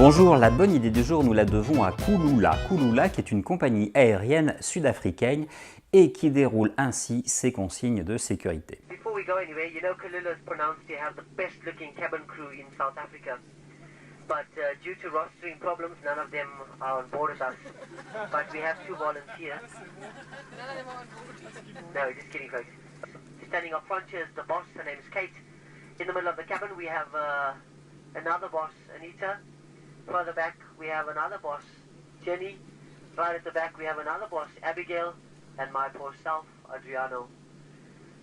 Bonjour, la bonne idée du jour, nous la devons à Kulula. Kulula, qui est une compagnie aérienne sud-africaine et qui déroule ainsi ses consignes de sécurité. Before we go anywhere, you know Kulula is pronounced to have the best looking cabin crew in South Africa. But due to rostering problems, none of them are on board with us. But we have two volunteers. No, just kidding, folks. Standing up front here is the boss. Her name is Kate. In the middle of the cabin, we have another boss, Anita. Further back, we have another boss, Jenny. Right at the back, we have another boss, Abigail. And my poor self, Adriano.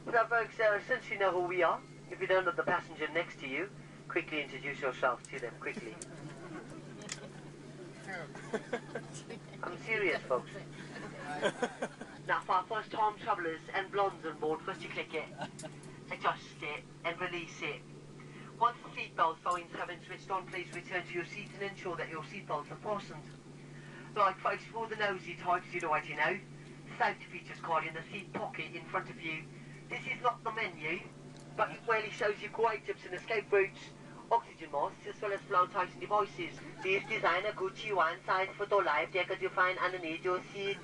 So, folks, since you know who we are, if you don't know the passenger next to you, quickly introduce yourself to them, quickly. I'm serious, folks. Now, for our first time travellers and blondes on board, first you click it, adjust it, and release it. Once the seatbelt phones have been switched on, please return to your seat and ensure that your seatbelts are fastened. Right, folks, for the nosy types, you know what you know. Safety features card in the seat pocket in front of you. This is not the menu, but it clearly shows you quiet tips and escape routes, oxygen masks, as well as flotation devices. These designer Gucci one size for the life jacket you find underneath your seat.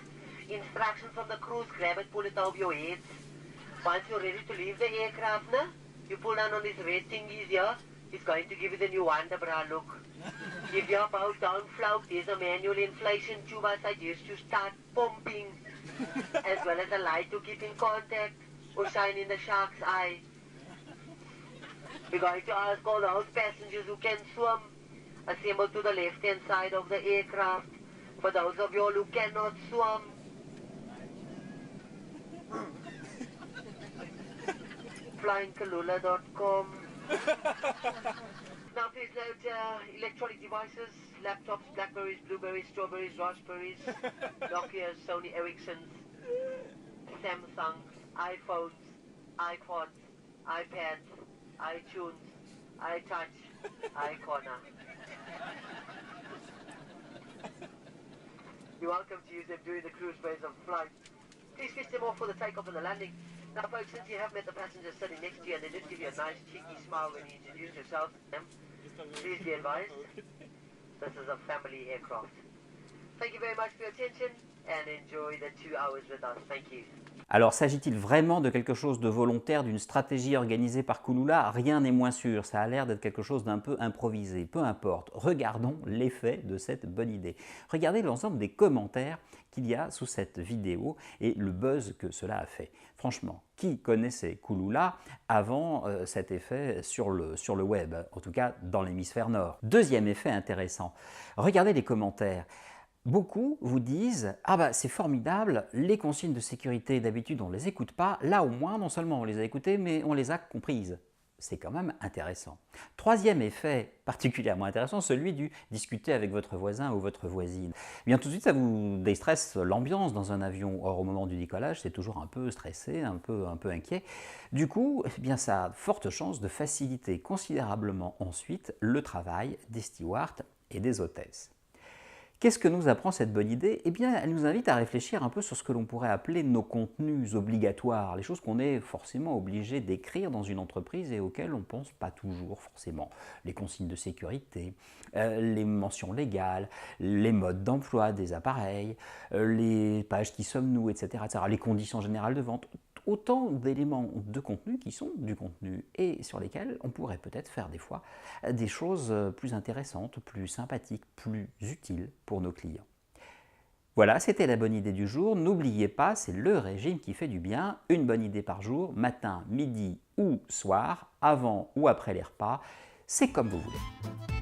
Instructions from the crews, grab it, pull it over your heads. Once you're ready to leave the aircraft, now, you pull down on this red thingies here. It's going to give you the new Wonderbra look. If your boat don't float, there's a manual inflation tube I suggest you start pumping. As well as a light to keep in contact or shine in the shark's eye. We're going to ask all those passengers who can swim, assemble to the left-hand side of the aircraft. For those of you all who cannot swim, flyingkalula.com. Now please note electronic devices, laptops, Blackberries, Blueberries, Strawberries, Raspberries, Nokia, Sony Ericssons, Samsungs, iPhones, iPods, iPads, iTunes, iTouch, iCorner. You're welcome to use them during the cruise phase of flight. Please switch them off for the takeoff and the landing. Now folks, since you have met the passengers sitting next to you and they did give you a nice cheeky smile when you introduced yourself to them, please be advised, this is a family aircraft. Thank you very much for your attention and enjoy the 2 hours with us. Thank you. Alors, s'agit-il vraiment de quelque chose de volontaire, d'une stratégie organisée par Kulula? Rien n'est moins sûr, ça a l'air d'être quelque chose d'un peu improvisé. Peu importe, regardons l'effet de cette bonne idée. Regardez l'ensemble des commentaires qu'il y a sous cette vidéo et le buzz que cela a fait. Franchement, qui connaissait Kulula avant cet effet sur le web, en tout cas dans l'hémisphère nord? Deuxième effet intéressant, regardez les commentaires. Beaucoup vous disent « Ah bah c'est formidable, les consignes de sécurité d'habitude on ne les écoute pas, là au moins non seulement on les a écoutées mais on les a comprises ». C'est quand même intéressant. Troisième effet particulièrement intéressant, celui du discuter avec votre voisin ou votre voisine. Eh bien tout de suite ça vous déstresse l'ambiance dans un avion. Or au moment du décollage c'est toujours un peu stressé, un peu inquiet. Du coup, eh bien, ça a forte chance de faciliter considérablement ensuite le travail des stewards et des hôtesses. Qu'est-ce que nous apprend cette bonne idée? Eh bien, elle nous invite à réfléchir un peu sur ce que l'on pourrait appeler nos contenus obligatoires, les choses qu'on est forcément obligé d'écrire dans une entreprise et auxquelles on ne pense pas toujours forcément. Les consignes de sécurité, les mentions légales, les modes d'emploi des appareils, les pages qui sommes-nous, etc., etc., les conditions générales de vente. Autant d'éléments de contenu qui sont du contenu et sur lesquels on pourrait peut-être faire des fois des choses plus intéressantes, plus sympathiques, plus utiles pour nos clients. Voilà, c'était la bonne idée du jour. N'oubliez pas, c'est le régime qui fait du bien. Une bonne idée par jour, matin, midi ou soir, avant ou après les repas. C'est comme vous voulez.